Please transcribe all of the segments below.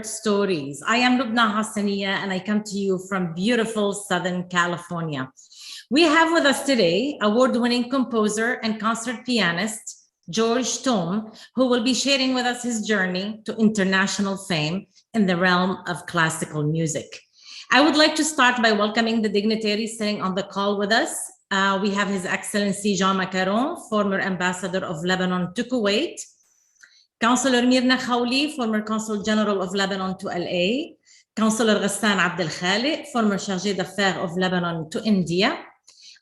Unheard Stories. I am Lubna Hassaniya and I come to you from beautiful Southern California. We have with us today award-winning composer and concert pianist, George Thom, who will be sharing with us his journey to international fame in the realm of classical music. I would like to start by welcoming the dignitaries sitting on the call with us. We have His Excellency Jean Macaron, former ambassador of Lebanon to Kuwait, Councillor Mirna Khawli, former Consul General of Lebanon to LA, Councillor Ghassan Abdel Khaliq, former Chargé d'Affaires of Lebanon to India,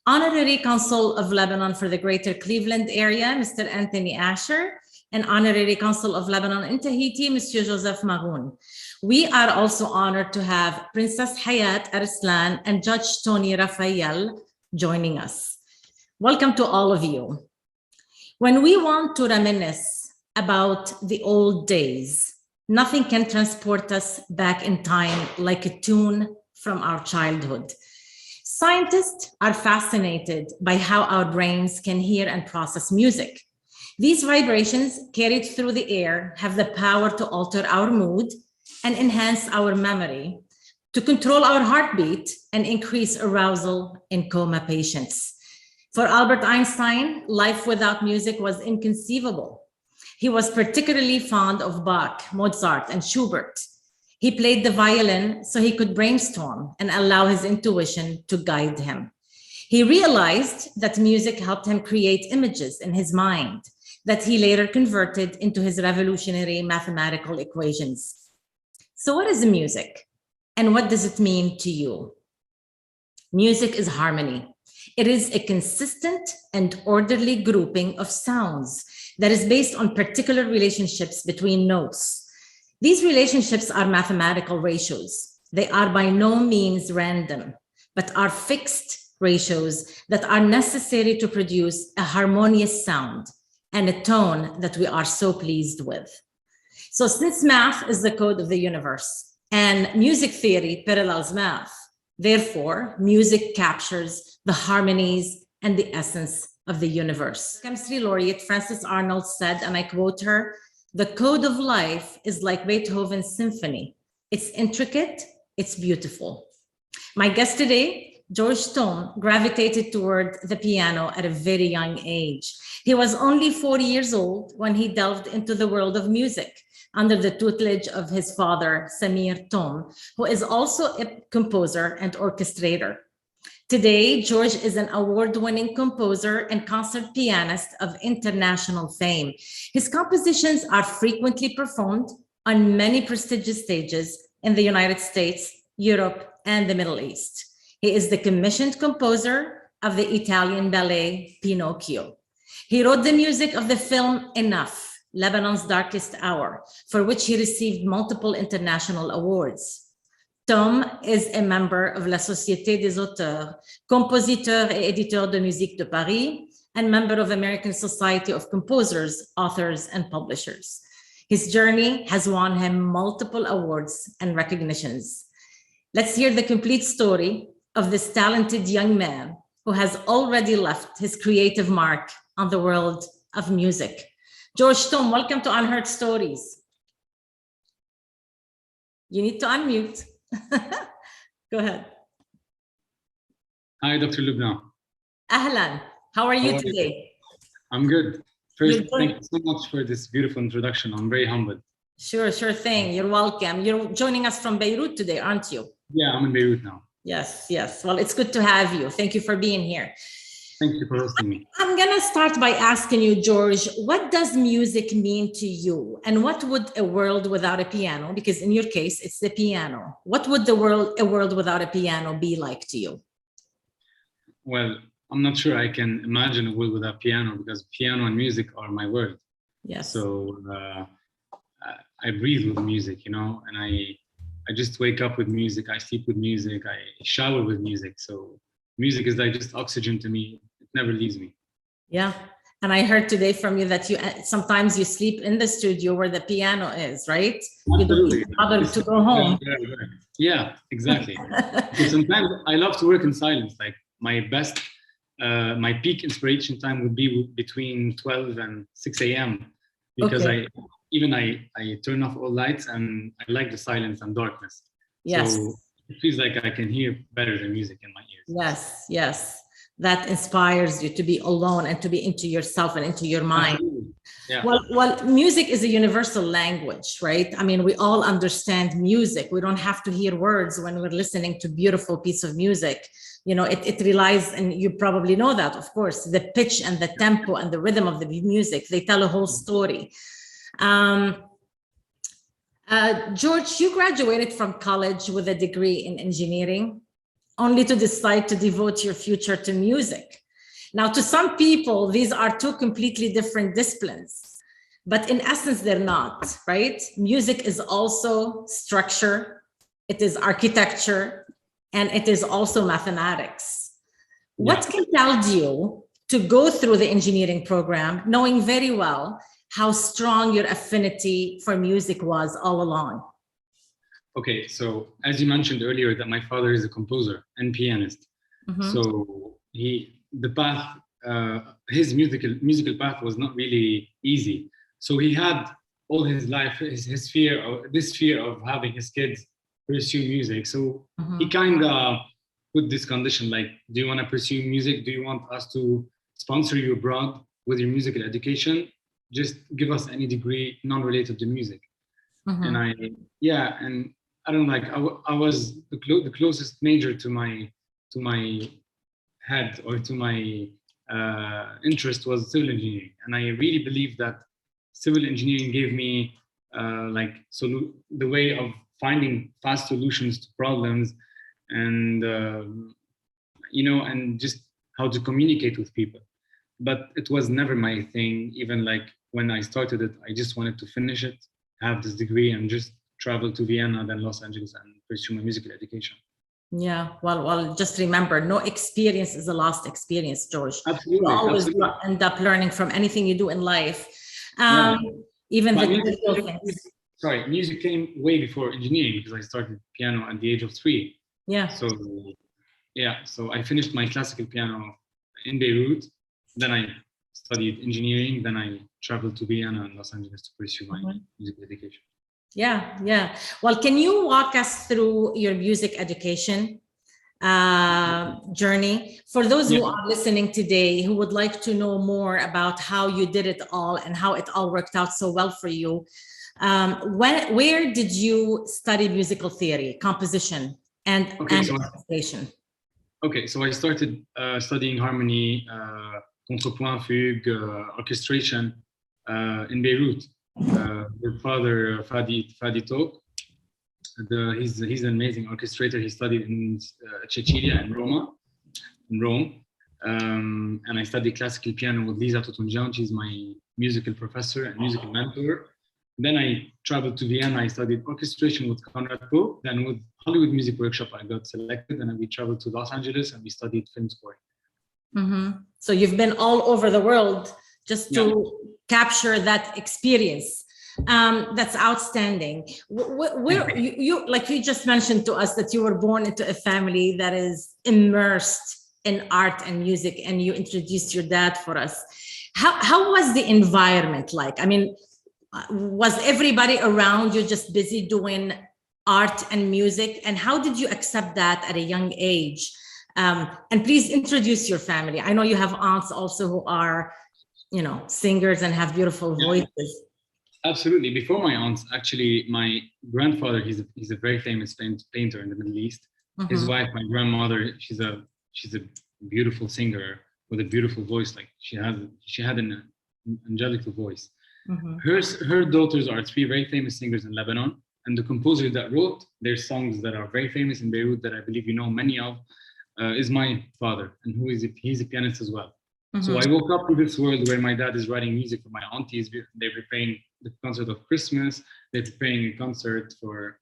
Honorary Consul of Lebanon for the Greater Cleveland area, Mr. Anthony Asher, and Honorary Consul of Lebanon in Tahiti, Mr. Joseph Maroun. We are also honored to have Princess Hayat Arslan and Judge Tony Raphael joining us. Welcome to all of you. When we want to reminisce about the old days, nothing can transport us back in time like a tune from our childhood. Scientists are fascinated by how our brains can hear and process music. These vibrations carried through the air have the power to alter our mood and enhance our memory, to control our heartbeat and increase arousal in coma patients. For Albert Einstein, life without music was inconceivable. He was particularly fond of Bach, Mozart, and Schubert. He played the violin so he could brainstorm and allow his intuition to guide him. He realized that music helped him create images in his mind that he later converted into his revolutionary mathematical equations. So what is music? And what does it mean to you? Music is harmony. It is a consistent and orderly grouping of sounds that is based on particular relationships between notes. These relationships are mathematical ratios. They are by no means random, but are fixed ratios that are necessary to produce a harmonious sound and a tone that we are so pleased with. So since math is the code of the universe and music theory parallels math, therefore, music captures the harmonies and the essence of the universe. Chemistry laureate Frances Arnold said, and I quote her, "The code of life is like Beethoven's symphony. It's intricate, it's beautiful." My guest today, George Thom, gravitated toward the piano at a very young age. He was only 40 years old when he delved into the world of music under the tutelage of his father, Samir Thom, who is also a composer and orchestrator. Today, George is an award-winning composer and concert pianist of international fame. His compositions are frequently performed on many prestigious stages in the United States, Europe, and the Middle East. He is the commissioned composer of the Italian ballet Pinocchio. He wrote the music of the film Enough, Lebanon's Darkest Hour, for which he received multiple international awards. Thom is a member of la Société des auteurs, compositeurs et éditeurs de musique de Paris, and member of American Society of Composers, Authors, and Publishers. His journey has won him multiple awards and recognitions. Let's hear the complete story of this talented young man who has already left his creative mark on the world of music. George Thom, welcome to Unheard Stories. You need to unmute. Go ahead. Hi, Dr. Lubna. Ahlan. How are you today? I'm good. First, thank you so much for this beautiful introduction. I'm very humbled. Sure thing. You're welcome. You're joining us from Beirut today, aren't you? Yeah, I'm in Beirut now. Yes. Well, it's good to have you. Thank you for being here. Thank you for hosting me. I'm going to start by asking you, George, what does music mean to you? And what would a world without a piano, because in your case, it's the piano. What would a world without a piano be like to you? Well, I'm not sure I can imagine a world without piano because piano and music are my world. Yes. So I breathe with music, and I just wake up with music. I sleep with music. I shower with music. So music is like just oxygen to me. It never leaves me. Yeah. And I heard today from you that sometimes you sleep in the studio where the piano is, right? Absolutely. You don't bother to go home. Yeah, exactly. Sometimes I love to work in silence. Like my peak inspiration time would be between 12 and 6 a.m. because even I turn off all lights, and I like the silence and darkness. Yes. So it feels like I can hear better the music in my ears. Yes, yes. That inspires you to be alone and to be into yourself and into your mind. Absolutely. Yeah. Well, music is a universal language, right? I mean, we all understand music. We don't have to hear words when we're listening to beautiful piece of music. You know, it relies, and you probably know that, of course, the pitch and the tempo and the rhythm of the music, they tell a whole story. George, you graduated from college with a degree in engineering, only to decide to devote your future to music. Now, to some people, these are two completely different disciplines, but in essence, they're not, right? Music is also structure, it is architecture, and it is also mathematics. What compelled you to go through the engineering program, knowing very well how strong your affinity for music was all along? Okay, so as you mentioned earlier, that my father is a composer and pianist. So the path, his musical path was not really easy. So he had all his life this fear of having his kids pursue music. So he kind of put this condition, like, do you want to pursue music? Do you want us to sponsor you abroad with your musical education? Just give us any degree non-related to music. And I don't know, like I was the closest major to my head, or to my interest, was civil engineering, and I really believe that civil engineering gave me the way of finding fast solutions to problems, and and just how to communicate with people. But it was never my thing. Even like when I started it, I just wanted to finish it, have this degree, and just travel to Vienna, then Los Angeles, and pursue my musical education. Yeah, well, just remember, no experience is a lost experience, George. Absolutely. You always Absolutely. end up learning from anything you do in life. Even but the music came way before engineering, because I started piano at the age of 3. Yeah. So I finished my classical piano in Beirut. Then I studied engineering. Then I traveled to Vienna and Los Angeles to pursue my musical education. Yeah. Well, can you walk us through your music education journey for those who are listening today, who would like to know more about how you did it all and how it all worked out so well for you? Where did you study musical theory, composition, and orchestration? Okay, so I started studying harmony, contrepoint, fugue, orchestration in Beirut. With Father Fadi Talk. He's an amazing orchestrator. He studied in Cecilia in Rome. And I studied classical piano with Lisa Totunjian. She's my musical professor and musical mentor. Then I traveled to Vienna. I studied orchestration with Conrad Pope. Then with Hollywood Music Workshop, I got selected, and we traveled to Los Angeles and we studied film scoring. So you've been all over the world just to capture that experience. That's outstanding. Where you like you just mentioned to us that you were born into a family that is immersed in art and music, and you introduced your dad for us. How was the environment like? I mean, was everybody around you just busy doing art and music? And how did you accept that at a young age? And please introduce your family. I know you have aunts also who are, singers and have beautiful voices. Absolutely. Before my aunts, actually, my grandfather, he's a very famous painter in the Middle East. His wife, my grandmother, she's a beautiful singer with a beautiful voice. Like she had an angelical voice. Her daughters are 3 very famous singers in Lebanon, and the composer that wrote their songs that are very famous in Beirut, that I believe you know many of, is my father, and he's a pianist as well. So I woke up to this world where my dad is writing music for my aunties. They're preparing the concert of Christmas. They're preparing a concert for,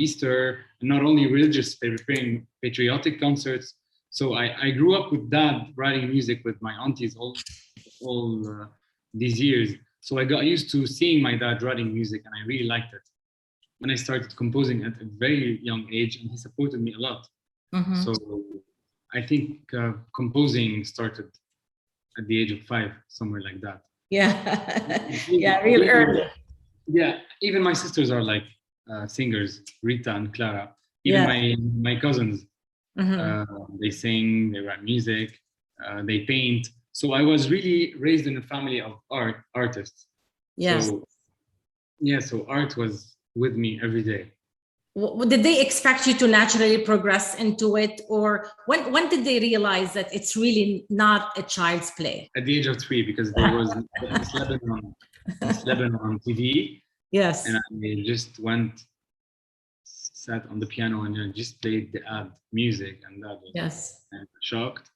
Easter. And not only religious, they're preparing patriotic concerts. So I grew up with dad writing music with my aunties all these years. So I got used to seeing my dad writing music, and I really liked it. And I started composing at a very young age, and he supported me a lot. So I think composing started at the age of 5, somewhere like that. Yeah. Yeah, real early. Yeah, even my sisters are like singers, Rita and Clara. Even Yeah. my cousins, Mhm. they sing, they write music, they paint. So I was really raised in a family of artists. Yes. So yeah, so art was with me every day. Did they expect you to naturally progress into it, or when did they realize that it's really not a child's play? At the age of 3, because there was this Lebanon TV, Yes. and I just sat on the piano and I just played the ad music, and that was Yes. shocked.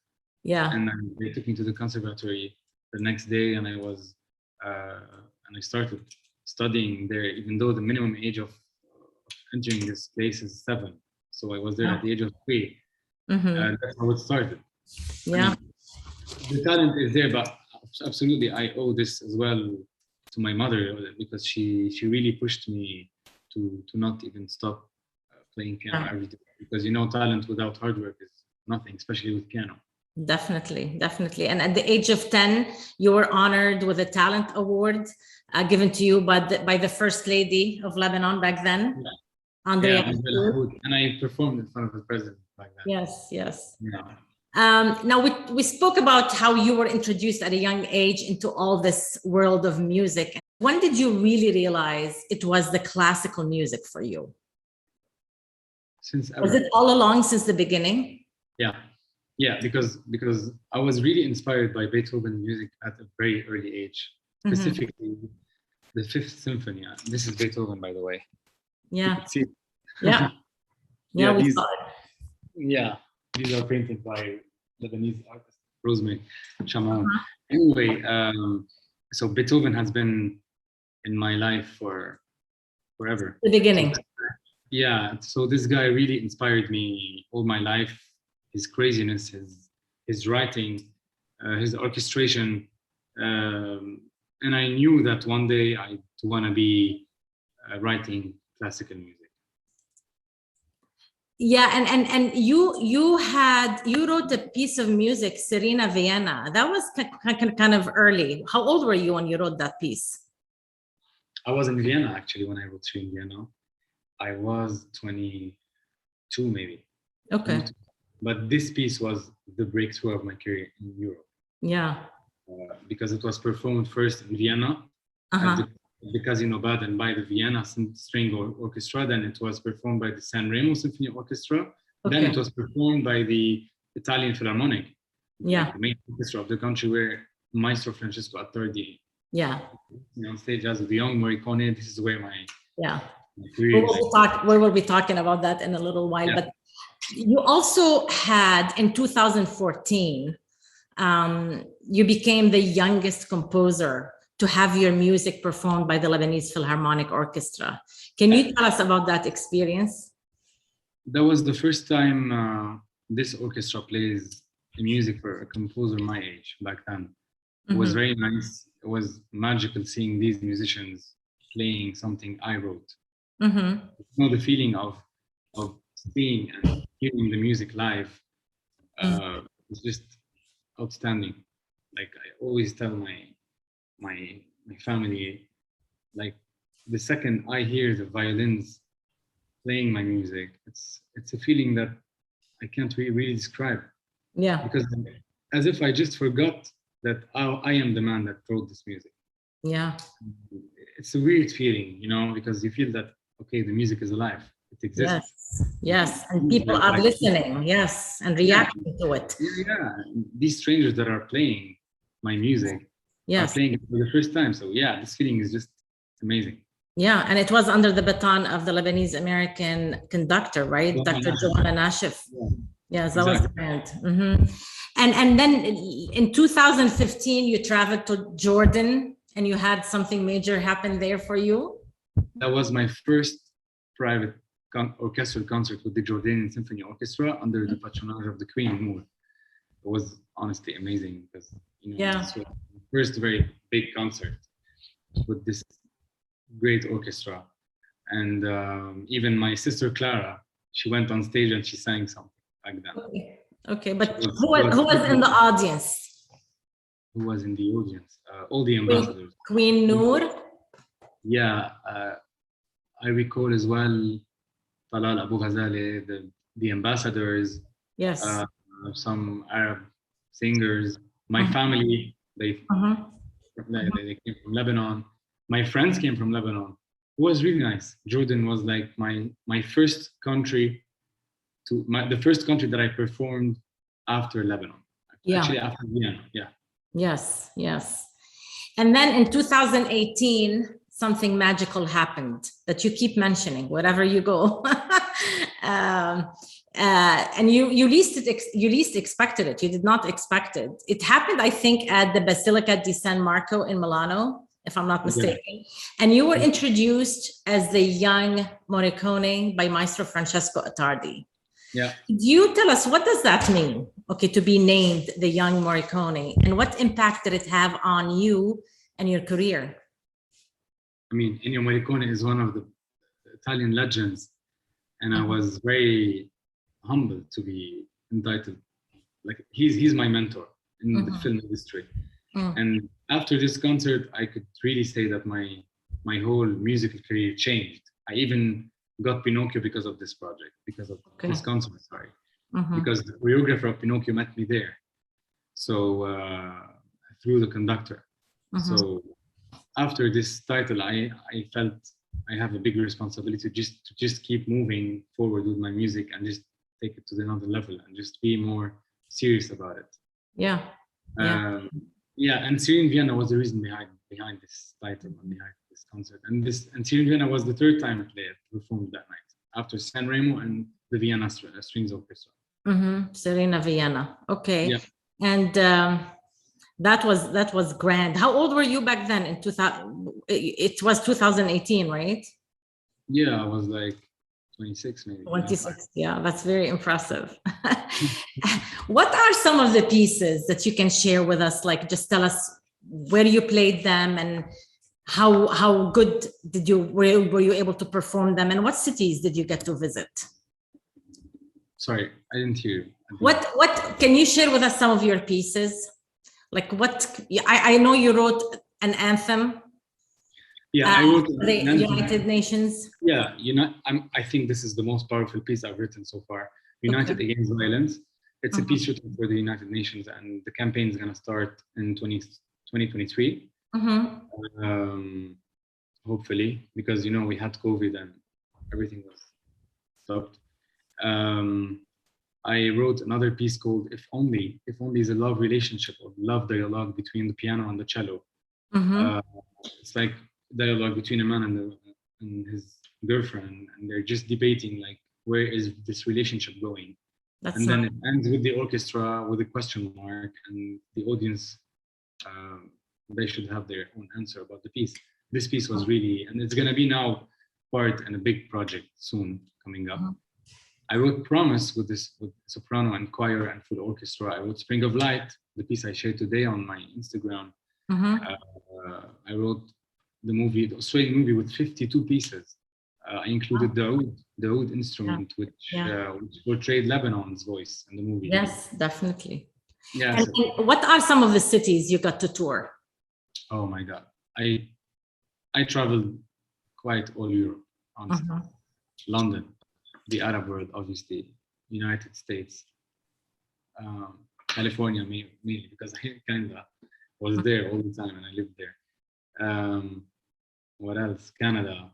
Yeah. And then they took me to the conservatory the next day, and I started studying there, even though the minimum age of entering this place is 7. So I was there at the age of 3. Mm-hmm. That's how it started. Yeah. I mean, the talent is there, but absolutely I owe this as well to my mother, because she really pushed me to not even stop playing piano every day, because talent without hard work is nothing, especially with piano. Definitely. And at the age of 10, you were honored with a talent award given to you by the first lady of Lebanon back then. Yeah, and I performed in front of the president back then. Yes. Yeah. Now we spoke about how you were introduced at a young age into all this world of music. When did you really realize it was the classical music for you? Since ever. Was it all along since the beginning? Yeah, because I was really inspired by Beethoven music at a very early age, specifically the Fifth Symphony. This is Beethoven, by the way. Yeah. See? Yeah. Yeah, we saw it. Yeah, these are painted by Lebanese artist Rosemary Chamon. Anyway, so Beethoven has been in my life for forever. The beginning. So this guy really inspired me all my life. His craziness, his writing, his orchestration, and I knew that one day I want to be writing classical music. Yeah, and you wrote a piece of music, Serena Vienna. That was kind of early. How old were you when you wrote that piece? I was in Vienna actually when I wrote in Vienna. I was 22 maybe. Okay. 22. But this piece was the breakthrough of my career in Europe. Yeah. Because it was performed first in Vienna at the Casino Baden by the Vienna String Orchestra. Then it was performed by the San Remo Symphony Orchestra. Okay. Then it was performed by the Italian Philharmonic, the main orchestra of the country, where Maestro Francesco Attardi, on stage as the Young Morricone. This is where my career we will be talking about that in a little while. But you also had, in 2014, you became the youngest composer to have your music performed by the Lebanese Philharmonic Orchestra. Can you tell us about that experience? That was the first time this orchestra plays music for a composer my age back then. It was very nice. It was magical seeing these musicians playing something I wrote. The feeling of seeing and hearing the music live is just outstanding. Like I always tell my family, like the second I hear the violins playing my music, it's a feeling that I can't really describe. Yeah. Because as if I just forgot that I am the man that wrote this music. Yeah. It's a weird feeling, because you feel that, okay, the music is alive. It exists. Yes. And people are listening. Yes. And reacting to it. Yeah. These strangers that are playing my music are playing it for the first time. So yeah, this feeling is just amazing. Yeah. And it was under the baton of the Lebanese American conductor, right? Dr. Johanna Nashif. Yes, that was brilliant. And then in 2015, you traveled to Jordan and you had something major happen there for you? That was my first private orchestral concert with the Jordanian Symphony Orchestra under the patronage of the Queen Noor. It was honestly amazing because this was the first very big concert with this great orchestra. And even my sister Clara, she went on stage and she sang something back then. Okay, but who was in the audience? who was in the audience? All the ambassadors. Queen Noor. Yeah, I recall as well Talal Abu Ghazali, the ambassadors, Yes. some Arab singers. My family, they came from Lebanon. My friends came from Lebanon. It was really nice. Jordan was like my first country the first country that I performed after Lebanon. Yeah. Actually, after Vienna. Yeah. Yes, yes. And then in 2018, something magical happened that you keep mentioning wherever you go. And you least expected it. You did not expect it. It happened, I think, at the Basilica di San Marco in Milano, if I'm not mistaken. Yeah. And you were introduced as the young Morricone by Maestro Francesco Attardi. Yeah. Could you tell us, what does that mean? Okay, to be named the young Morricone, and what impact did it have on you and your career? I mean, Ennio Morricone is one of the Italian legends, and I was very humbled to be entitled. Like he's my mentor in the film industry. And after this concert, I could really say that my whole musical career changed. I even got Pinocchio because of this project, because of this concert, sorry. Because the choreographer of Pinocchio met me there. So through the conductor. So after this title, I felt I have a big responsibility to just keep moving forward with my music and just take it to another level and just be more serious about it. Yeah. And Syrian Vienna was the reason behind this title and behind this concert. And Syrian Vienna was the third time I performed that night, after San Remo and the Vienna Strings Orchestra. Serena Vienna. Okay. Yeah. And that was grand. How old were you back then? In 2000, it was 2018, right? Yeah, I was like 26 maybe. 26. Yeah, that's very impressive. What are some of the pieces that you can share with us? Like, just tell us where you played them and how good were you able to perform them, and what cities did you get to visit? Sorry, I didn't hear you. What can you share with us some of your pieces? Like I know you wrote an anthem. Yeah, I wrote the United Nations. Yeah, I think this is the most powerful piece I've written so far. United Against Violence. It's a piece written for the United Nations, and the campaign is going to start in 2023. Hopefully, because we had COVID and everything was stopped. I wrote another piece called If Only. If Only is a love relationship or love dialogue between the piano and the cello. It's like dialogue between a man and his girlfriend, and they're just debating like, where is this relationship going? Then it ends with the orchestra with a question mark, and the audience, they should have their own answer about the piece. This piece was really, and it's going to be now part in a big project soon coming up. I wrote Promise with soprano and choir and full orchestra. I wrote Spring of Light, the piece I shared today on my Instagram. I wrote the Australian movie with 52 pieces. I included the oud instrument, which portrayed Lebanon's voice in the movie. Yes, definitely. Yeah. And what are some of the cities you got to tour? Oh my God. I traveled quite all Europe, honestly. London, the Arab world, obviously, United States, California, mainly because I kind of was there all the time and I lived there. What else? Canada.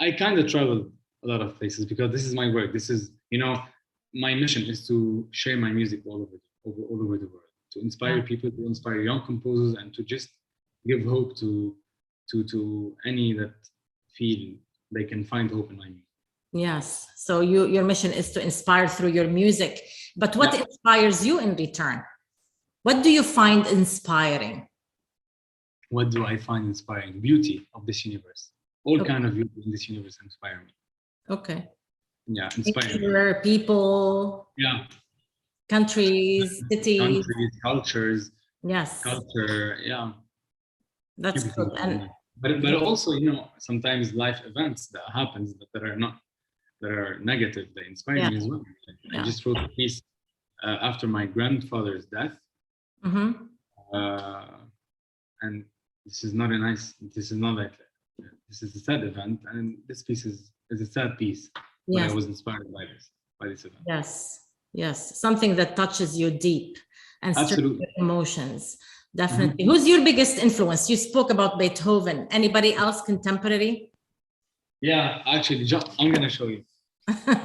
I kind of traveled a lot of places because this is my work. This is, my mission is to share my music all over the world, to inspire people, to inspire young composers, and to just give hope to any that feel they can find hope in my music. Yes. So your mission is to inspire through your music. But what inspires you in return? What do you find inspiring? What do I find inspiring? Beauty of this universe. All kind of beauty in this universe inspire me. Okay. Yeah, inspire me. People. Yeah. Countries, cities. Countries, cultures. Yes. Culture, yeah. That's good. But also, sometimes life events that happens that are negative, they inspire me as well. I just wrote a piece after my grandfather's death. and this is not a nice. This is not like this is a sad event, and this piece is a sad piece. But I was inspired by this event. Yes, yes, something that touches you deep and stirs your emotions. Definitely. Who's your biggest influence? You spoke about Beethoven. Anybody else contemporary? Yeah, actually, I'm gonna show you.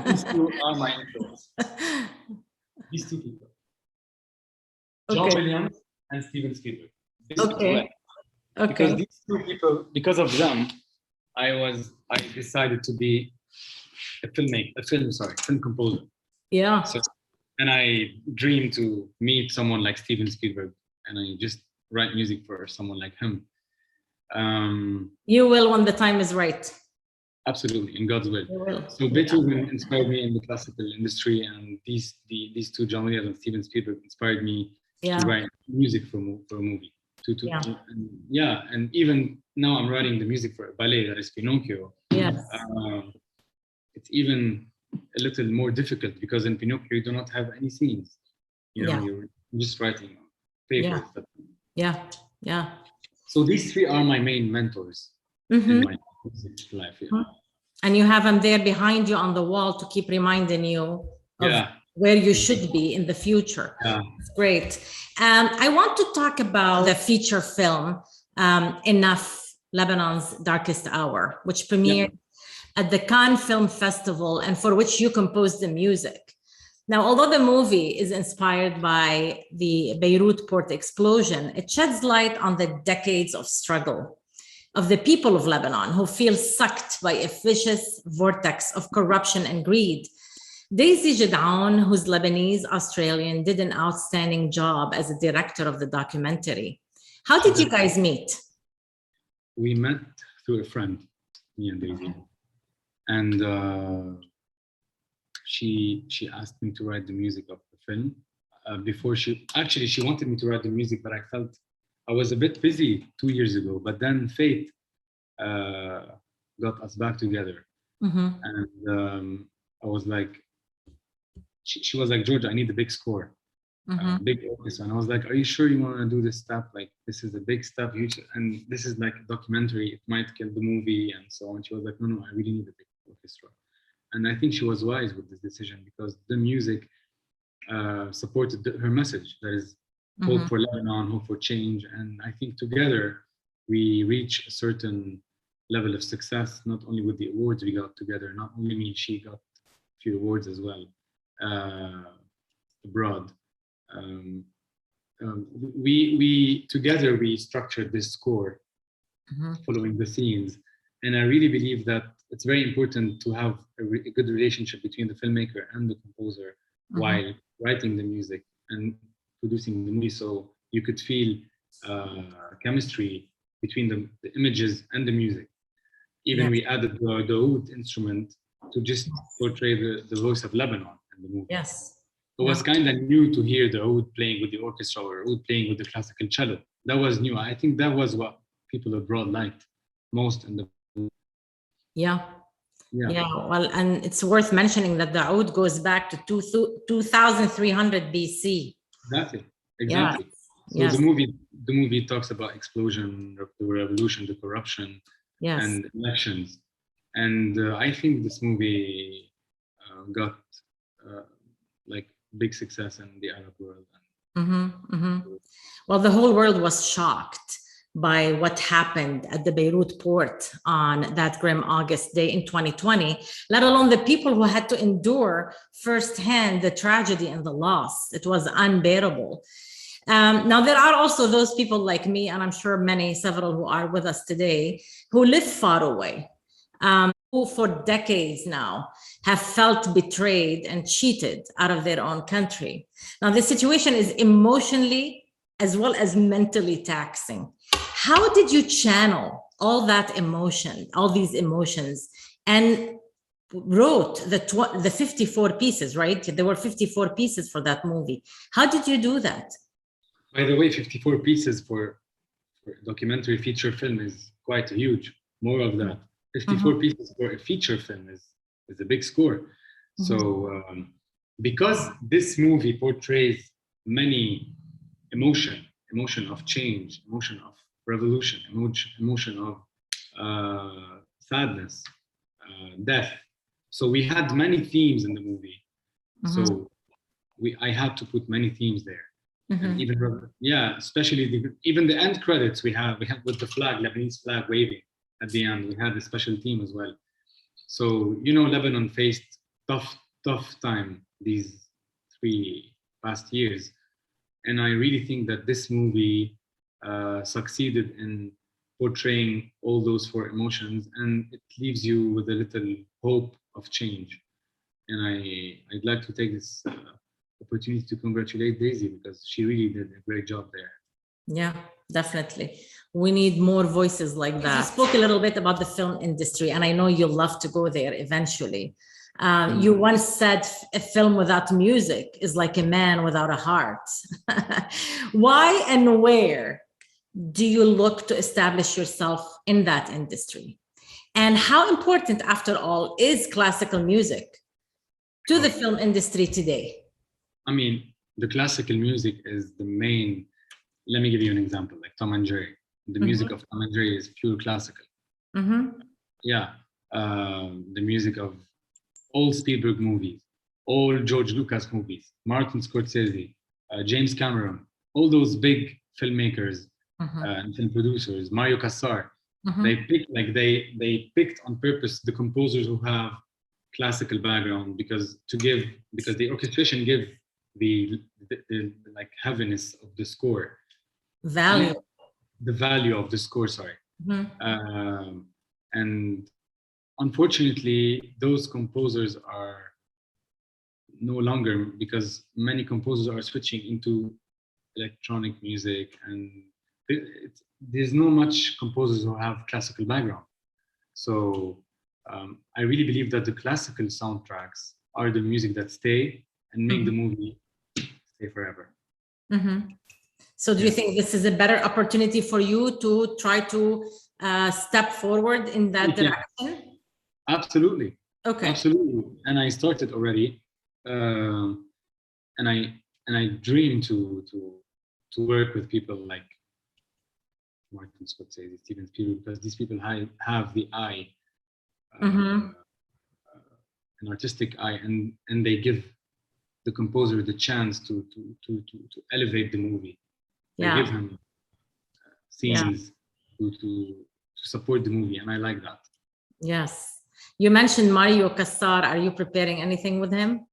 These two are my influence. These two people, John Williams and Steven Spielberg. Okay. Because these two people, because of them, I decided to be a film composer. Yeah. So, and I dream to meet someone like Steven Spielberg, and I just write music for someone like him. You will when the time is right. Absolutely, in God's will. You will. So Beethoven inspired me in the classical industry, and these two, John Williams and Steven Spielberg, inspired me to write music for a movie. And even now I'm writing the music for a ballet that is Pinocchio. Yes. It's even a little more difficult because in Pinocchio you do not have any scenes. You're just writing papers. Yeah. So these three are my main mentors in my music life. Yeah. And you have them there behind you on the wall to keep reminding you of where you should be in the future. It's great. I want to talk about the feature film, Enough, Lebanon's Darkest Hour, which premiered at the Cannes Film Festival and for which you composed the music. Now, although the movie is inspired by the Beirut port explosion, it sheds light on the decades of struggle of the people of Lebanon who feel sucked by a vicious vortex of corruption and greed. Daisy Jadaon, who's Lebanese Australian, did an outstanding job as a director of the documentary. How did you guys meet? We met through a friend, me and Daisy. And she asked me to write the music of the film. Before she wanted me to write the music, but I felt I was a bit busy 2 years ago. But then fate got us back together. And I was like, she was like, George, I need a big score, big orchestra. And I was like, are you sure you want to do this step? Like, this is a big step, and this is like a documentary. It might kill the movie and so on. She was like, no, I really need a big orchestra. And I think she was wise with this decision because the music supported her message. That is hope for Lebanon, hope for change. And I think together we reach a certain level of success, not only with the awards we got together, not only me, she got a few awards as well abroad. We together we structured this score following the scenes. And I really believe that it's very important to have a good relationship between the filmmaker and the composer while writing the music and producing the movie, so you could feel chemistry between the images and the music. Even we added the oud instrument to just portray the voice of Lebanon in the movie. It was kind of new to hear the oud playing with the orchestra or oud playing with the classical cello. That was new. I think that was what people abroad liked most in the movie. Well, and it's worth mentioning that the oud goes back to 2300 BC. Exactly. So the movie talks about explosion, the revolution, the corruption, and elections. And I think this movie got like big success in the Arab world. Well, the whole world was shocked by what happened at the Beirut port on that grim August day in 2020, let alone the people who had to endure firsthand the tragedy and the loss. It was unbearable. Now, there are also those people like me, and I'm sure several who are with us today, who live far away, who for decades now have felt betrayed and cheated out of their own country. Now, the situation is emotionally as well as mentally taxing. How did you channel all that emotion, all these emotions, and wrote the 54 pieces, right? There were 54 pieces for that movie. How did you do that? By the way, 54 pieces for a documentary feature film is quite huge. More of that. 54 pieces for a feature film is a big score. So because this movie portrays many emotion of change, emotion of revolution, emotion of sadness, death. So we had many themes in the movie. So I had to put many themes there. And even especially even the end credits we have with the flag, Lebanese flag waving at the end. We had a special theme as well. So Lebanon faced tough time these 3 past years, and I really think that this movie succeeded in portraying all those 4 emotions, and it leaves you with a little hope of change. And I'd like to take this opportunity to congratulate Daisy, because she really did a great job there. Yeah, definitely. We need more voices like that. You spoke a little bit about the film industry, and I know you'll love to go there eventually. You once said a film without music is like a man without a heart. Why and where do you look to establish yourself in that industry? And how important, after all, is classical music to the film industry today? I mean, the classical music is the main. Let me give you an example, like Tom and Jerry. The music of Tom and Jerry is pure classical. Yeah, the music of all Spielberg movies, all George Lucas movies, Martin Scorsese, James Cameron, all those big filmmakers and film producers, Mario Casar. They picked on purpose the composers who have classical background, because the orchestration give the like heaviness of the score. The value of the score, sorry. And unfortunately, those composers are no longer, because many composers are switching into electronic music, and there's no much composers who have classical background. So I really believe that the classical soundtracks are the music that stay and make the movie stay forever. So do you think this is a better opportunity for you to try to step forward in that direction? Absolutely. Okay. Absolutely. And I started already. And I dream to work with people like Martin Scorsese, Steven Spielberg, because these people have the eye, an artistic eye, and they give the composer the chance to elevate the movie. They give him scenes to support the movie, and I like that. Yes. You mentioned Mario Casar. Are you preparing anything with him?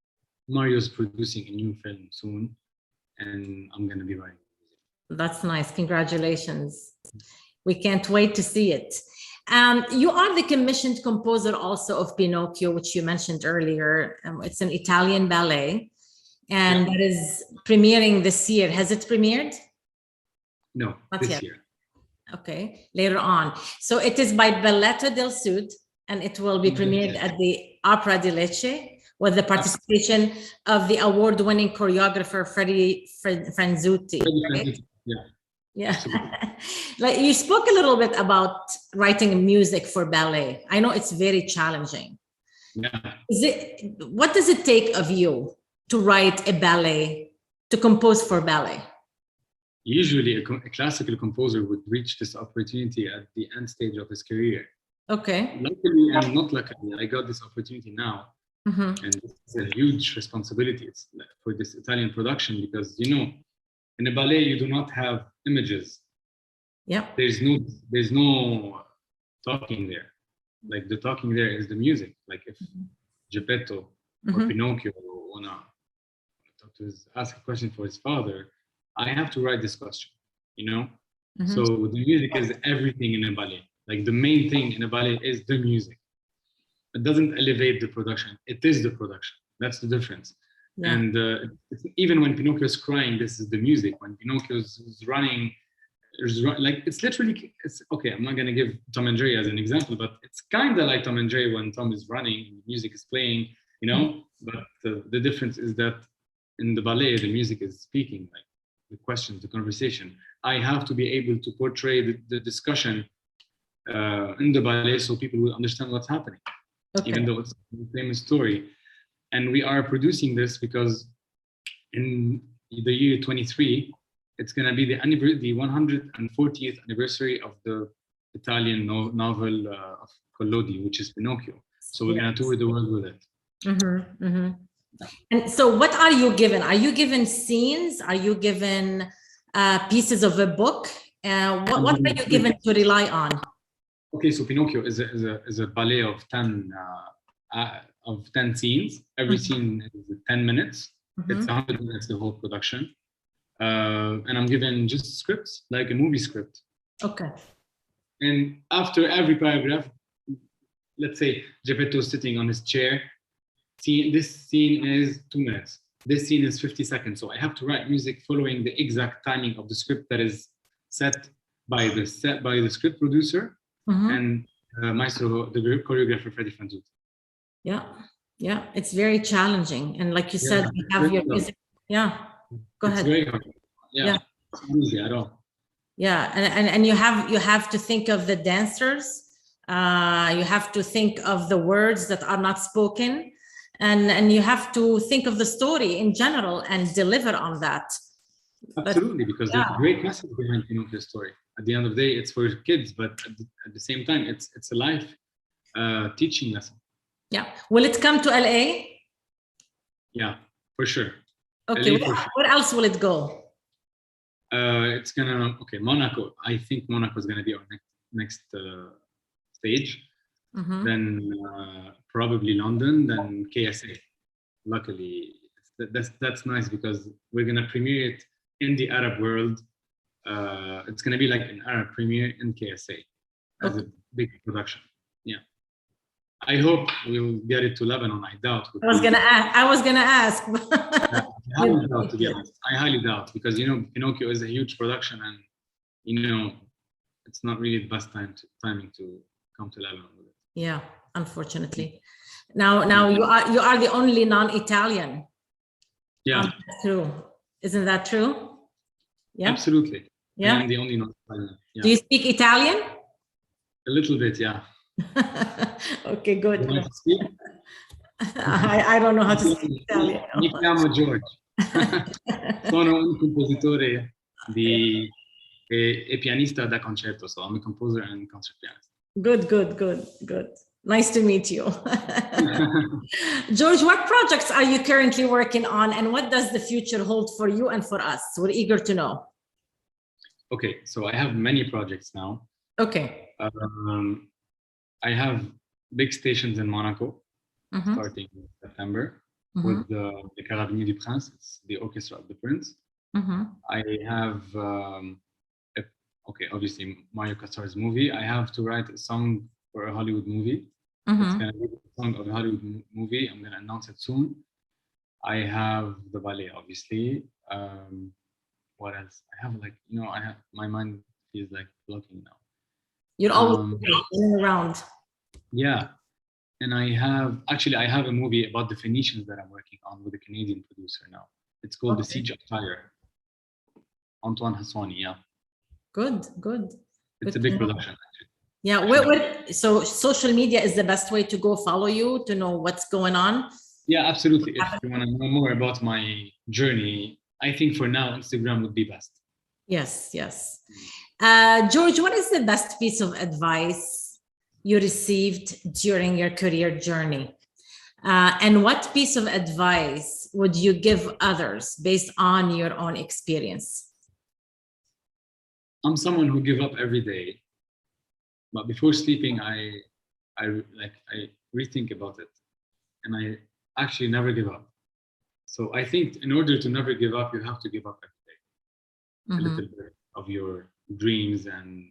Mario's producing a new film soon, and I'm going to be writing. That's nice. Congratulations. We can't wait to see it. You are the commissioned composer also of Pinocchio, which you mentioned earlier. It's an Italian ballet, and that is premiering this year. Has it premiered? No, not this yet. year. Okay, later on. So it is by Balletto del Sud, and it will be premiered at the Opera di Lecce with the participation of the award-winning choreographer Freddy Franzutti. Right? Yeah. Like you spoke a little bit about writing music for ballet. I know it's very challenging. What does it take of you to write a ballet, to compose for ballet? Usually a classical composer would reach this opportunity at the end stage of his career. Okay. Luckily and not luckily, I got this opportunity now. And it's a huge responsibility for this Italian production, because in a ballet you do not have images. There's no talking there. Like the talking there is the music. Like if Geppetto or Pinocchio wanna ask a question for his father, I have to write this question, So the music is everything in a ballet. Like the main thing in a ballet is the music. It doesn't elevate the production. It is the production. That's the difference. And even when Pinocchio is crying, this is the music. When Pinocchio is running, like it's literally, okay, I'm not going to give Tom and Jerry as an example, but it's kind of like Tom and Jerry when Tom is running and the music is playing, But the difference is that in the ballet, the music is speaking, like the questions, the conversation. I have to be able to portray the discussion in the ballet so people will understand what's happening, even though it's the famous story. And we are producing this because in the year 23, it's going to be the 140th anniversary of the Italian novel of Collodi, which is Pinocchio. So we're going to tour the world with it. Mm-hmm, mm-hmm. And so what are you given? Are you given scenes? Are you given pieces of a book? What are you given to rely on? Okay, so Pinocchio is a ballet of 10 scenes. Every scene is 10 minutes. It's 100 minutes, the whole production. And I'm given just scripts, like a movie script. Okay. And after every paragraph, let's say Geppetto's sitting on his chair. This scene is 2 minutes. This scene is 50 seconds. So I have to write music following the exact timing of the script that is set by the script producer and Maestro, the choreographer Freddy Franzutti. Yeah, yeah, it's very challenging. And like you said, you have your music. Yeah, go ahead. It's very hard. Yeah, it's not easy at all. Yeah, and you have to think of the dancers. You have to think of the words that are not spoken, and you have to think of the story in general and deliver on that. Absolutely, because there's a great message behind Pinocchio's story. At the end of the day, it's for kids, but at the same time, it's a life teaching lesson. Yeah. Will it come to LA? Yeah, for sure. Okay. Where else will it go? It's gonna Monaco. I think Monaco is gonna be our next stage. Then probably London, then KSA. Luckily, that's nice because we're gonna premiere it in the Arab world. It's gonna be like an Arab premiere in KSA as a big production. Yeah, I hope we'll get it to Lebanon. I doubt. I was gonna ask. I highly doubt, to be honest. I highly doubt because Pinocchio is a huge production, and it's not really the best timing to come to Lebanon with it. Yeah, unfortunately. Now you are the only non-Italian. Yeah, true. Isn't that true? Yeah, absolutely. Yeah, I'm the only non-Italian. Yeah. Do you speak Italian? A little bit, yeah. Okay, good. You want to speak? I don't know how to speak Italian. Mi chiamo George. Sono un compositore e pianista da concerto, so I'm a composer and concert pianist. Good. Nice to meet you. George, what projects are you currently working on, and what does the future hold for you and for us? We're eager to know. Okay, so I have many projects now. Okay. I have big stations in Monaco, starting in September, with the Carabiniers du Prince. It's the Orchestra of the Prince. I have, obviously Mario Casar's movie. I have to write a song for a Hollywood movie. It's going to be the song of a Hollywood movie. I'm going to announce it soon. I have the ballet, obviously. What else? I have my mind is like blocking now. You're always around. Yeah. And I have a movie about the Phoenicians that I'm working on with a Canadian producer now. It's called The Siege of Tyre. Antoine Hassani, yeah. Good. It's a big production, actually. Yeah, so social media is the best way to go follow you, to know what's going on? Yeah, absolutely. If you want to know more about my journey, I think for now, Instagram would be best. Yes. George, what is the best piece of advice you received during your career journey? And what piece of advice would you give others based on your own experience? I'm someone who gives up every day, but before sleeping, I rethink about it, and I actually never give up. So I think in order to never give up, you have to give up every day, a little bit of your dreams, and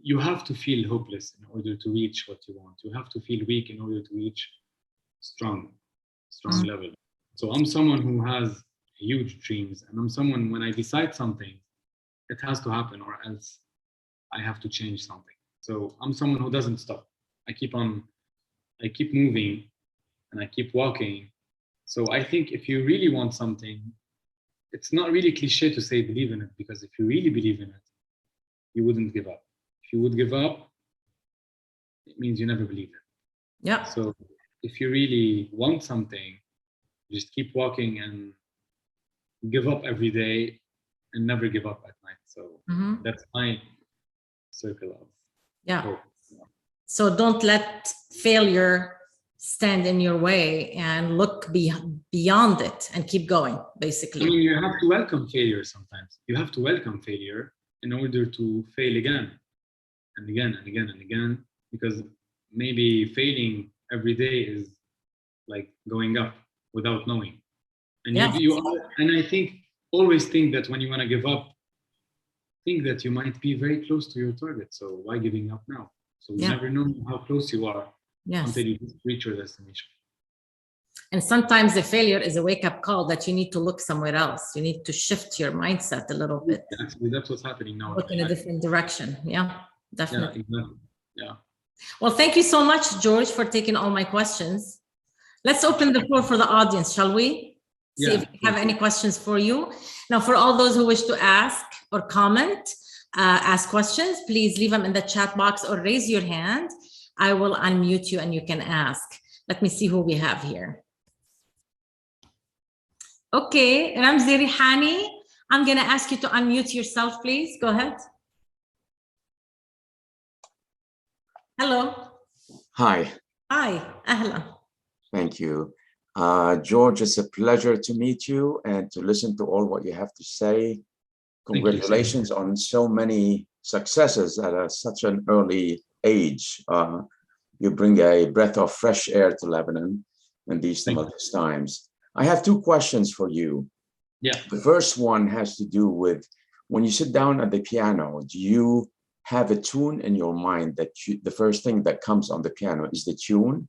you have to feel hopeless in order to reach what you want. You have to feel weak in order to reach strong level. So I'm someone who has huge dreams, and I'm someone, when I decide something, it has to happen, or else I have to change something. So I'm someone who doesn't stop. I keep moving, and I keep walking. So I think if you really want something, it's not really cliche to say believe in it, because if you really believe in it, you wouldn't give up. If you would give up, it means you never believe it. Yeah. So if you really want something, just keep walking and give up every day. and never give up at night. So that's my circle of hope. So don't let failure stand in your way, and look beyond it and keep going, basically. I mean, you have to welcome failure sometimes. You have to welcome failure in order to fail again and again and again and again, because maybe failing every day is like going up without knowing. And and I think, always think that when you want to give up, think that you might be very close to your target. So why giving up now? So you never know how close you are until you reach your destination. And sometimes the failure is a wake-up call that you need to look somewhere else. You need to shift your mindset a little bit. Actually, that's what's happening now. Look in a different direction. Yeah, definitely. Yeah, exactly. Yeah. Well, thank you so much, George, for taking all my questions. Let's open the floor for the audience, shall we? See if we have any questions for you. Now, for all those who wish to ask or comment, ask questions, please leave them in the chat box or raise your hand. I will unmute you and you can ask. Let me see who we have here. Okay, Ramzi Rihani, I'm going to ask you to unmute yourself, please. Go ahead. Hello. Hi. Hi, Ahla. Thank you. George, it's a pleasure to meet you and to listen to all what you have to say. Congratulations on so many successes at such an early age. You bring a breath of fresh air to Lebanon in these tumultuous times. I have two questions for you. Yeah. The first one has to do with, when you sit down at the piano, do you have a tune in your mind that the first thing that comes on the piano is the tune,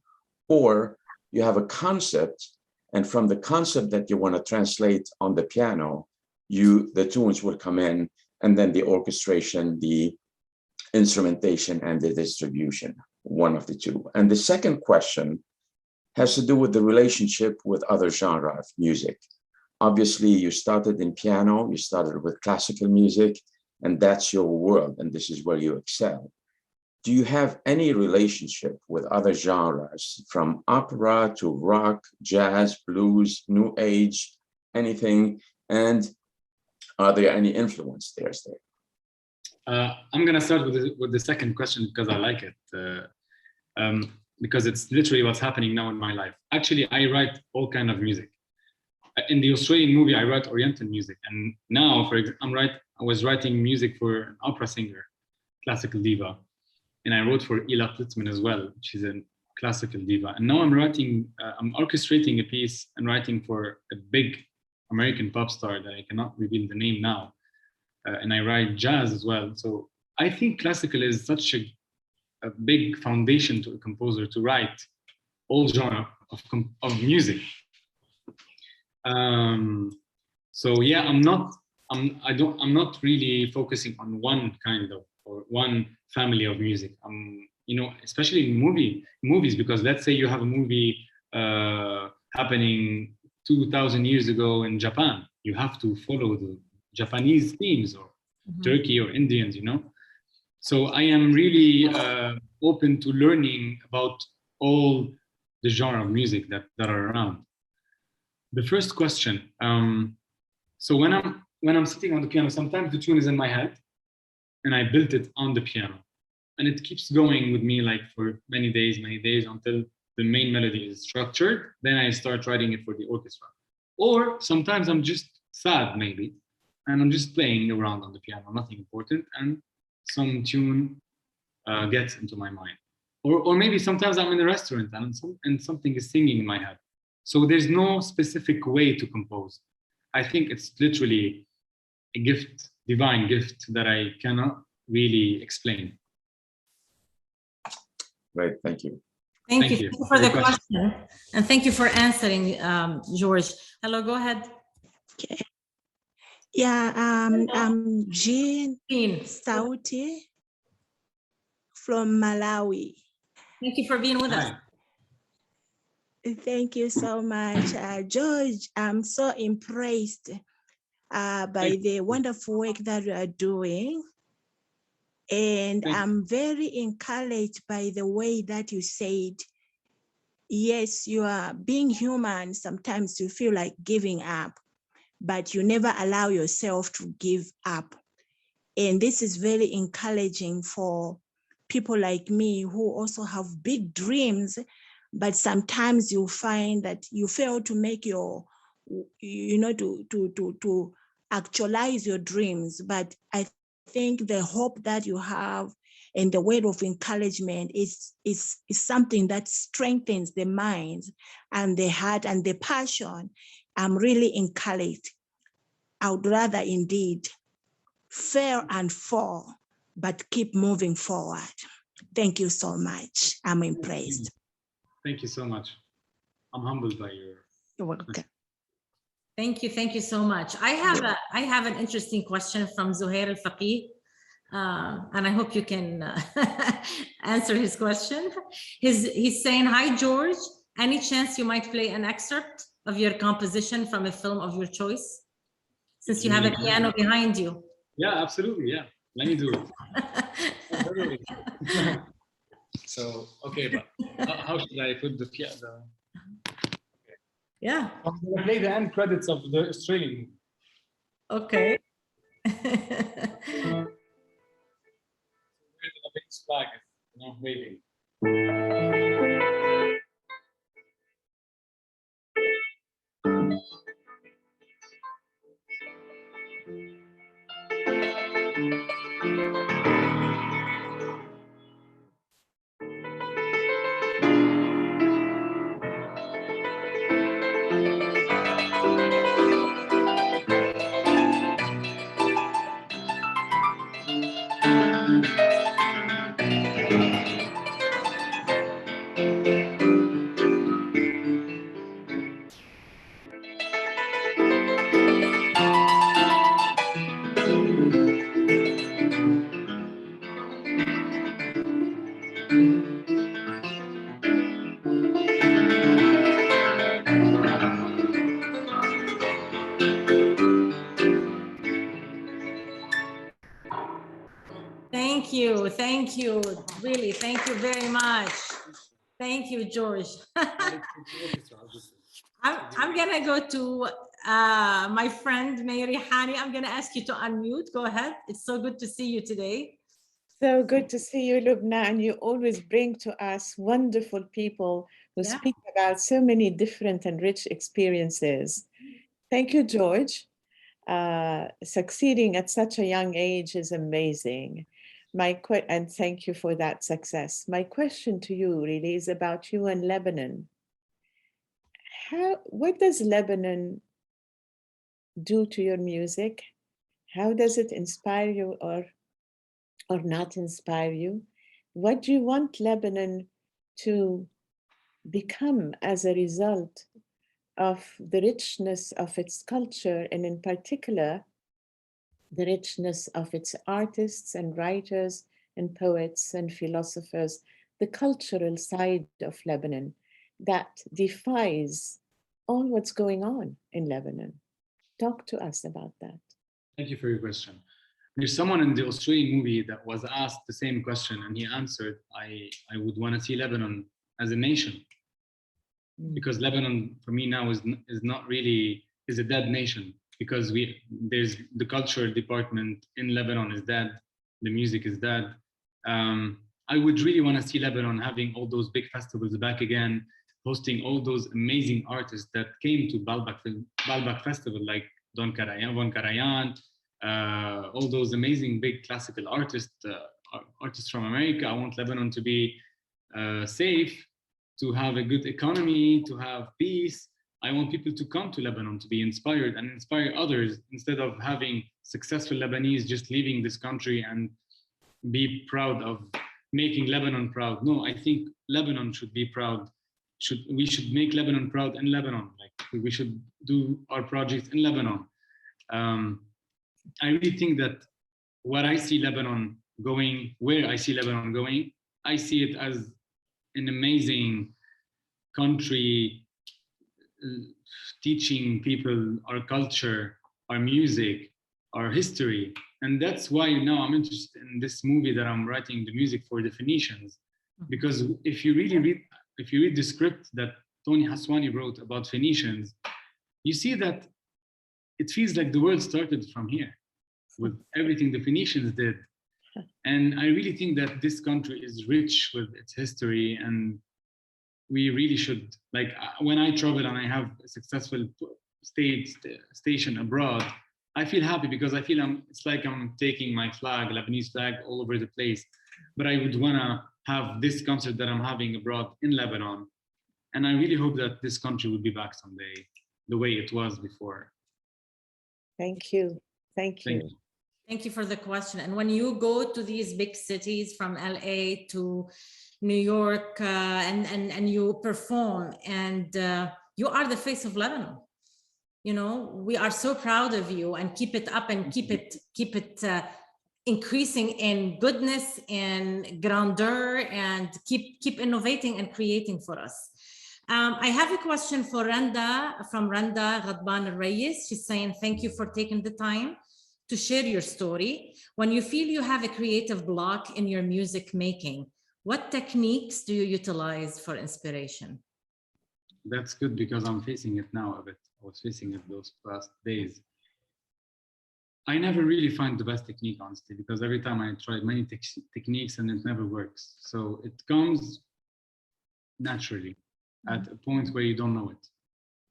or you have a concept, and from the concept that you want to translate on the piano, the tunes will come in, and then the orchestration, the instrumentation, and the distribution, one of the two. And the second question has to do with the relationship with other genres of music. Obviously, you started in piano, you started with classical music, and that's your world, and this is where you excel. Do you have any relationship with other genres, from opera to rock, jazz, blues, new age, anything? And are there any influence there? I'm going to start with the second question because I like it. Because it's literally what's happening now in my life. Actually, I write all kind of music. In the Australian movie, I write Oriental music. And now, for example, I was writing music for an opera singer, classical diva. And I wrote for Ila Plitzman as well. She's a classical diva. And now I'm orchestrating a piece and writing for a big American pop star that I cannot reveal the name now. And I write jazz as well. So I think classical is such a big foundation to a composer to write all genre of music. So yeah, I'm not really focusing on one kind of or one family of music. Especially in movies, because let's say you have a movie happening 2,000 years ago in Japan, you have to follow the Japanese themes, or Turkey or Indians, So I am really open to learning about all the genre of music that are around. The first question. So when I'm sitting on the piano, sometimes the tune is in my head, and I built it on the piano, and it keeps going with me like for many days until the main melody is structured. Then I start writing it for the orchestra. Or sometimes I'm just sad maybe, and I'm just playing around on the piano, nothing important, and some tune gets into my mind. Or maybe sometimes I'm in a restaurant and something is singing in my head. So there's no specific way to compose. I think it's literally a gift, divine gift that I cannot really explain. Great, thank you. Thank you for the question. And thank you for answering, George. Hello, go ahead. Okay. Yeah, I'm Jean Sauti from Malawi. Thank you for being with us. Thank you so much, George. I'm so impressed by the wonderful work that you are doing. And I'm very encouraged by the way that you said, yes, you are being human. Sometimes you feel like giving up, but you never allow yourself to give up. And this is very encouraging for people like me who also have big dreams, but sometimes you find that you fail to make your, to actualize your dreams. But I think the hope that you have and the word of encouragement is something that strengthens the mind and the heart and the passion. I'm really encouraged. I would rather indeed fail and fall, but keep moving forward. Thank you so much. I'm impressed. Thank you so much. I'm humbled by your. You're welcome. Thank you so much. I have an interesting question from Zuhair Al-Faqih, and I hope you can answer his question. He's saying, "Hi George, any chance you might play an excerpt of your composition from a film of your choice, since you have a piano behind you?" Yeah, absolutely. Yeah, let me do it. So, okay, but how should I put the piano? Yeah. I'm going to play the end credits of the Australian movie. Okay. A big flag, waving. Thank you. Really, thank you very much. Thank you, George. I'm gonna go to my friend Mary Hani. I'm gonna ask you to unmute. Go ahead. It's so good to see you today. So good to see you, Lubna, and you always bring to us wonderful people who speak about so many different and rich experiences. Thank you, George. Succeeding at such a young age is amazing. And thank you for that success. My question to you really is about you and Lebanon. What does Lebanon do to your music? How does it inspire you or not inspire you? What do you want Lebanon to become as a result of the richness of its culture, and in particular, the richness of its artists and writers and poets and philosophers, the cultural side of Lebanon that defies all what's going on in Lebanon? Talk to us about that. Thank you for your question. There's someone in the Australian movie that was asked the same question, and he answered, I would want to see Lebanon as a nation. Because Lebanon, for me now, is a dead nation, because there's the culture department in Lebanon is dead, the music is dead. I would really want to see Lebanon having all those big festivals back again, hosting all those amazing artists that came to Baalbek Festival, like Von Karajan, all those amazing big classical artists from America. I want Lebanon to be safe, to have a good economy, to have peace. I want people to come to Lebanon to be inspired and inspire others, instead of having successful Lebanese just leaving this country and be proud of making Lebanon proud. No, I think Lebanon should be proud. We should make Lebanon proud in Lebanon. Like, we should do our projects in Lebanon. I really think that where I see Lebanon going, I see it as an amazing country, teaching people our culture, our music, our history. And that's why now I'm interested in this movie that I'm writing the music for, the Phoenicians. Because if you read the script that Tony Haswani wrote about Phoenicians, you see that it feels like the world started from here with everything the Phoenicians did. And I really think that this country is rich with its history, and we really should, like, when I travel and I have a successful station abroad, I feel happy because I feel it's like I'm taking my flag, Lebanese flag, all over the place. But I would want to have this concert that I'm having abroad in Lebanon. And I really hope that this country will be back someday the way it was before. Thank you. Thank you. Thank you. Thank you for the question. And when you go to these big cities from LA to New York and you perform, and you are the face of Lebanon. You know, we are so proud of you, and keep it up and keep it increasing in goodness and grandeur, and keep innovating and creating for us. I have a question for Randa, from Randa Ghadban Al-Rayis. She's saying, thank you for taking the time to share your story. When you feel you have a creative block in your music making, what techniques do you utilize for inspiration? That's good, because I'm facing it now a bit. I was facing it those past days. I never really find the best technique, honestly, because every time I try many techniques and it never works. So it comes naturally at a point where you don't know it.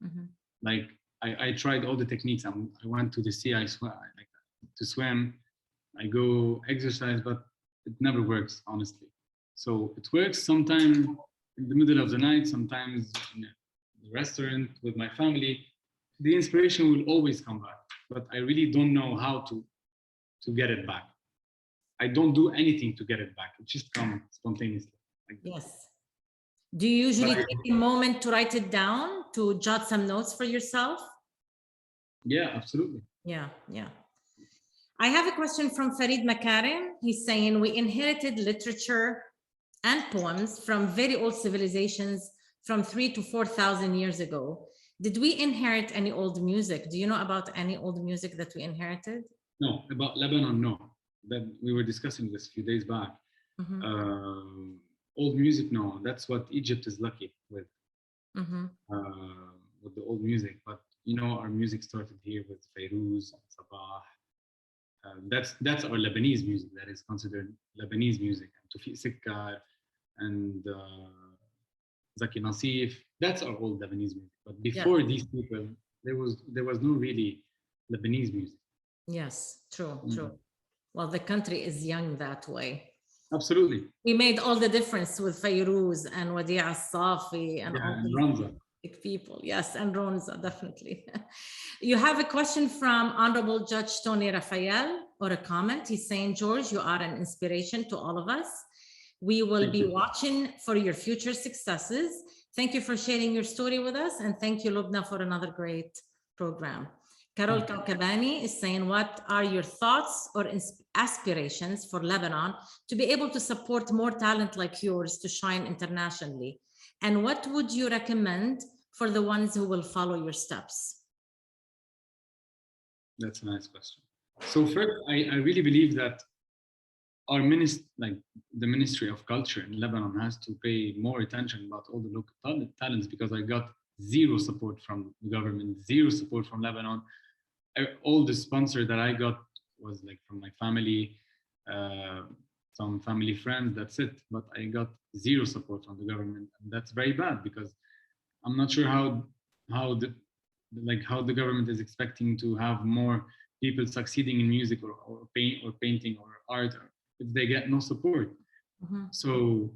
Mm-hmm. Like I tried all the techniques. I went to the sea, I like to swim, I go exercise, but it never works, honestly. So it works sometimes in the middle of the night, sometimes in the restaurant with my family. The inspiration will always come back, but I really don't know how to get it back. I don't do anything to get it back. It just comes spontaneously. Like yes. Do you usually take a moment to write it down, to jot some notes for yourself? Yeah, absolutely. Yeah, yeah. I have a question from Farid Makarim. He's saying, we inherited literature and poems from very old civilizations from 3,000 to 4,000 years ago. Did we inherit any old music? Do you know about any old music that we inherited? No, about Lebanon, no. That we were discussing this a few days back. Mm-hmm. Old music, no. That's what Egypt is lucky with, mm-hmm. With the old music. But you know, our music started here with Fairuz, Sabah. That's our Lebanese music. That is considered Lebanese music. Tawfiq Sikkar and Zaki Nasif. That's our old Lebanese music. But before these people, there was no really Lebanese music. Yes, true, true. Well, the country is young that way. Absolutely. We made all the difference with Fairuz and Wadi' al-Safi and all these Ramza. Big people. Yes, and Ronza, definitely. You have a question from Honorable Judge Tony Raphael, or a comment. He's saying, George, you are an inspiration to all of us. We will be watching for your future successes. Thank you for sharing your story with us. And thank you, Lubna, for another great program. Carol Kaukabani is saying, what are your thoughts or aspirations for Lebanon to be able to support more talent like yours to shine internationally? And what would you recommend for the ones who will follow your steps? That's a nice question. So first, I really believe that our the Ministry of Culture in Lebanon has to pay more attention about all the local talents, because I got zero support from the government, zero support from Lebanon. All the sponsor that I got was like from my family, some family friends, that's it. But I got zero support from the government, and that's very bad, because I'm not sure how the government is expecting to have more people succeeding in music or painting or art if they get no support. Mm-hmm. So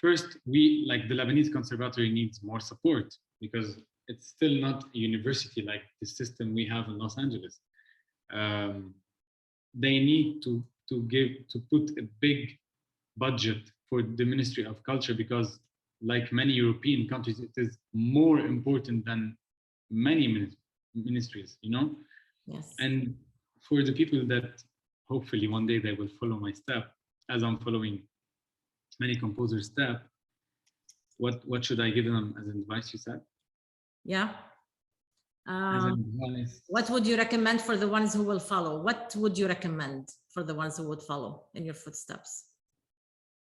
first, we, like the Lebanese Conservatory, needs more support, because it's still not a university like the system we have in Los Angeles. They need to put a big budget for the Ministry of Culture, because like many European countries, it is more important than many ministries, you know? Yes. And for the people that hopefully one day they will follow my step, as I'm following many composers' step, what should I give them as advice, you said? Yeah. What would you recommend for the ones who will follow? What would you recommend for the ones who would follow in your footsteps?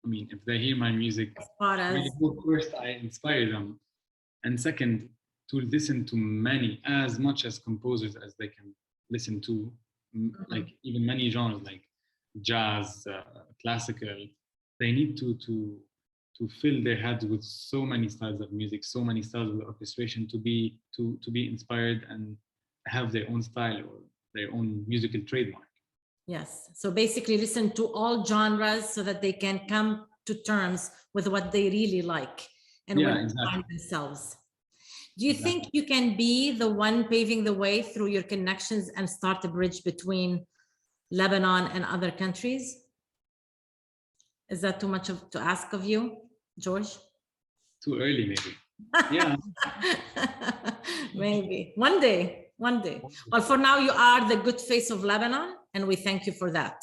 I mean, if they hear my music, first I inspire them. And second, to listen to many, as much as composers as they can listen to, like even many genres like jazz, classical. They need to fill their heads with so many styles of music, so many styles of orchestration to be inspired and have their own style or their own musical trademark. Yes. So basically listen to all genres so that they can come to terms with what they really like and what they find themselves. Do you think you can be the one paving the way through your connections and start a bridge between Lebanon and other countries? Is that too much to ask of you, George? Too early, maybe. Yeah. Maybe. One day. Well, for now, you are the good face of Lebanon, and we thank you for that.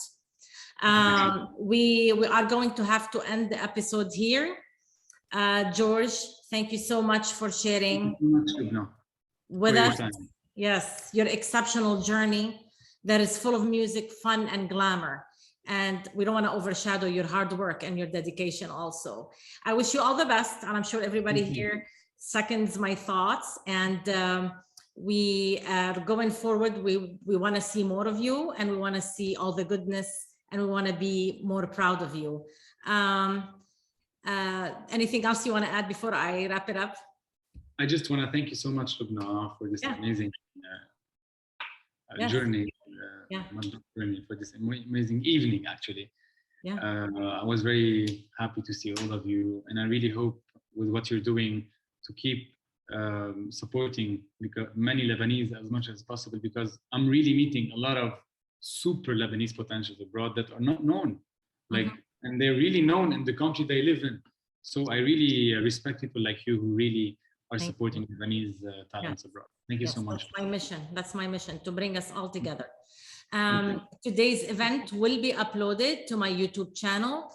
We are going to have to end the episode here. George, thank you so much for sharing with us. Yes, your exceptional journey that is full of music, fun, and glamour. And we don't want to overshadow your hard work and your dedication also. I wish you all the best, and I'm sure everybody here seconds my thoughts. And we going forward, we want to see more of you, and we want to see all the goodness, and we want to be more proud of you. Anything else you want to add before I wrap it up? I just want to thank you so much, Lubna, for this amazing journey, for this amazing evening, actually. I was very happy to see all of you, and I really hope with what you're doing to keep supporting many Lebanese as much as possible, because I'm really meeting a lot of super Lebanese potentials abroad that are not known, and they're really known in the country they live in. So I really respect people like you who really are supporting Lebanese talents abroad. Thank you so much. That's my mission, to bring us all together. Today's event will be uploaded to my YouTube channel.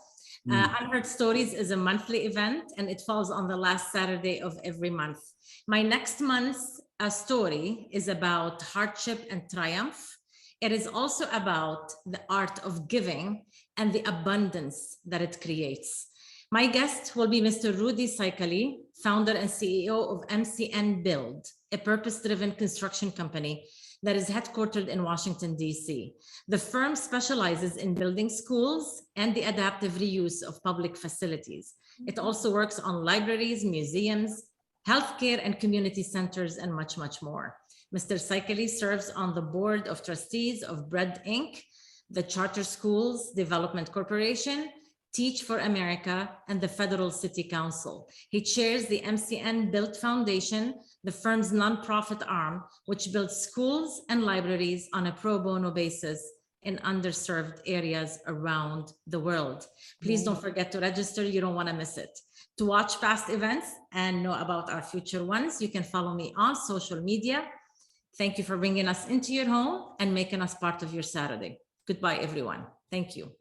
Unheard Stories is a monthly event, and it falls on the last Saturday of every month. My next month's story is about hardship and triumph. It is also about the art of giving and the abundance that it creates. My guest will be Mr. Rudy Saikali, founder and CEO of MCN Build, a purpose-driven construction company that is headquartered in Washington, D.C. The firm specializes in building schools and the adaptive reuse of public facilities. It also works on libraries, museums, healthcare and community centers, and much, much more. Mr. Saikali serves on the board of trustees of Bread Inc., the Charter Schools Development Corporation, Teach for America, and the Federal City Council. He chairs the MCN Built Foundation, the firm's nonprofit arm, which builds schools and libraries on a pro bono basis in underserved areas around the world. Please don't forget to register. You don't want to miss it. To watch past events and know about our future ones, you can follow me on social media. Thank you for bringing us into your home and making us part of your Saturday. Goodbye, everyone. Thank you.